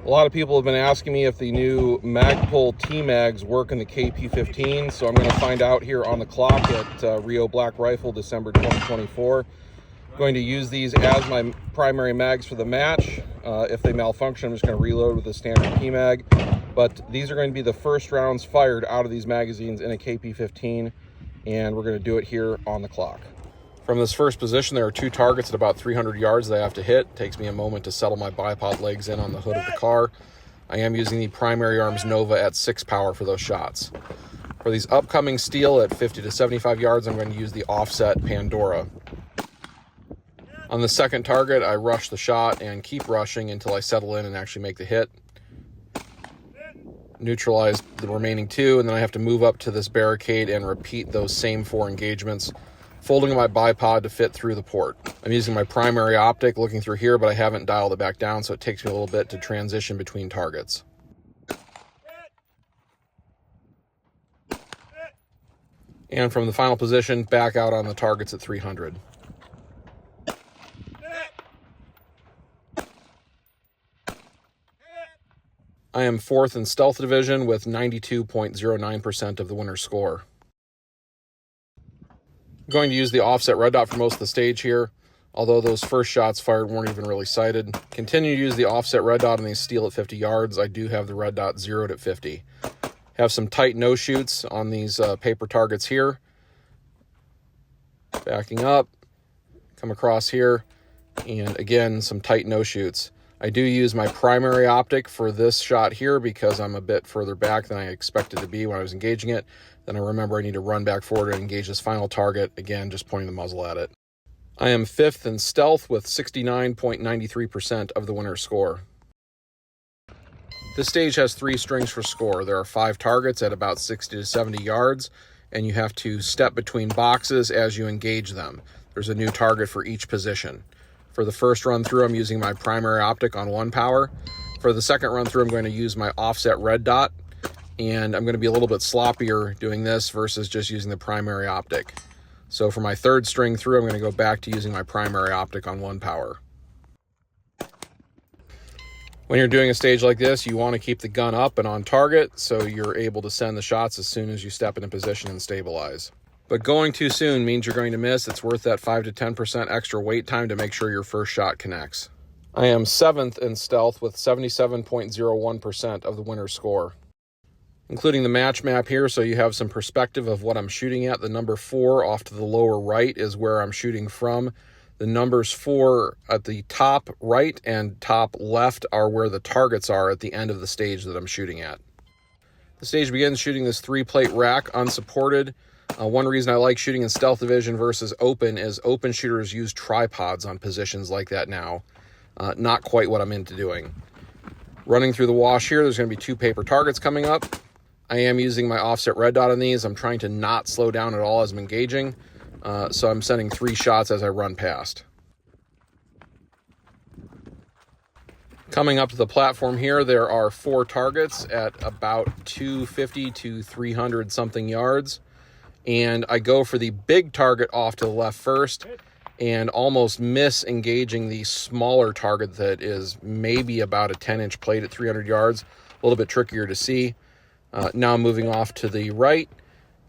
A lot of people have been asking me if the new Magpul T-Mags work in the KP-15, so I'm going to find out here on the clock at Rio Black Rifle, December 2024. Going to use these as my primary mags for the match. If they malfunction, I'm just going to reload with a standard P-Mag. But these are going to be the first rounds fired out of these magazines in a KP-15, and we're going to do it here on the clock. From this first position, there are two targets at about 300 yards that I have to hit. It takes me a moment to settle my bipod legs in on the hood of the car. I am using the Primary Arms Nova at 6 power for those shots. For these upcoming steel at 50 to 75 yards, I'm going to use the offset Pandora. On the second target, I rush the shot and keep rushing until I settle in and actually make the hit. Neutralize the remaining two, and then I have to move up to this barricade and repeat those same 4 engagements, folding my bipod to fit through the port. I'm using my primary optic looking through here, but I haven't dialed it back down, so it takes me a little bit to transition between targets. And from the final position, back out on the targets at 300. I am 4th in Stealth Division with 92.09% of the winner's score. I'm going to use the offset red dot for most of the stage here, although those first shots fired weren't even really sighted. Continue to use the offset red dot on these steel at 50 yards. I do have the red dot zeroed at 50. Have some tight no shoots on these paper targets here. Backing up, come across here, and again, some tight no shoots. I do use my primary optic for this shot here because I'm a bit further back than I expected to be when I was engaging it. Then I remember I need to run back forward and engage this final target, again, just pointing the muzzle at it. I am 5th in Stealth with 69.93% of the winner's score. This stage has 3 strings for score. There are 5 targets at about 60 to 70 yards, and you have to step between boxes as you engage them. There's a new target for each position. For the first run through, I'm using my primary optic on 1 power. For the second run through, I'm going to use my offset red dot, and I'm going to be a little bit sloppier doing this versus just using the primary optic. So for my third string through, I'm going to go back to using my primary optic on 1 power. When you're doing a stage like this, you want to keep the gun up and on target so you're able to send the shots as soon as you step into position and stabilize. But going too soon means you're going to miss. It's worth that 5 to 10% extra wait time to make sure your first shot connects. I am 7th in Stealth with 77.01% of the winner's score. Including the match map here so you have some perspective of what I'm shooting at. The number 4 off to the lower right is where I'm shooting from. The numbers 4 at the top right and top left are where the targets are at the end of the stage that I'm shooting at. The stage begins shooting this 3-plate rack unsupported. One reason I like shooting in Stealth Division versus open is open shooters use tripods on positions like that now. Not quite what I'm into doing. Running through the wash here, there's going to be 2 paper targets coming up. I am using my offset red dot on these. I'm trying to not slow down at all as I'm engaging. So I'm sending 3 shots as I run past. Coming up to the platform here, there are 4 targets at about 250 to 300 something yards. And I go for the big target off to the left first and almost miss engaging the smaller target that is maybe about a 10-inch plate at 300 yards. A little bit trickier to see. Now I'm moving off to the right,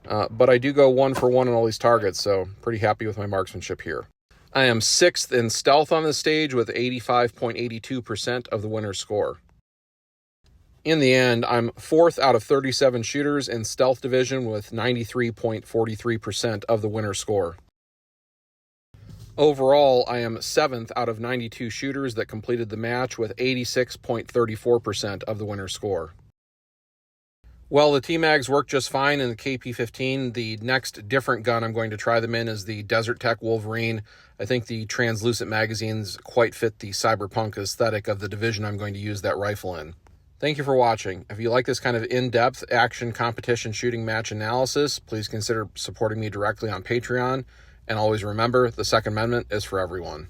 but I do go 1 for 1 on all these targets, so pretty happy with my marksmanship here. I am 6th in Stealth on this stage with 85.82% of the winner's score. In the end, I'm 4th out of 37 shooters in Stealth Division with 93.43% of the winner's score. Overall, I am 7th out of 92 shooters that completed the match with 86.34% of the winner's score. Well, the T-Mags work just fine in the KP-15. The next different gun I'm going to try them in is the Desert Tech Wolverine. I think the translucent magazines quite fit the cyberpunk aesthetic of the division I'm going to use that rifle in. Thank you for watching. If you like this kind of in-depth action competition shooting match analysis, please consider supporting me directly on Patreon. And always remember, the Second Amendment is for everyone.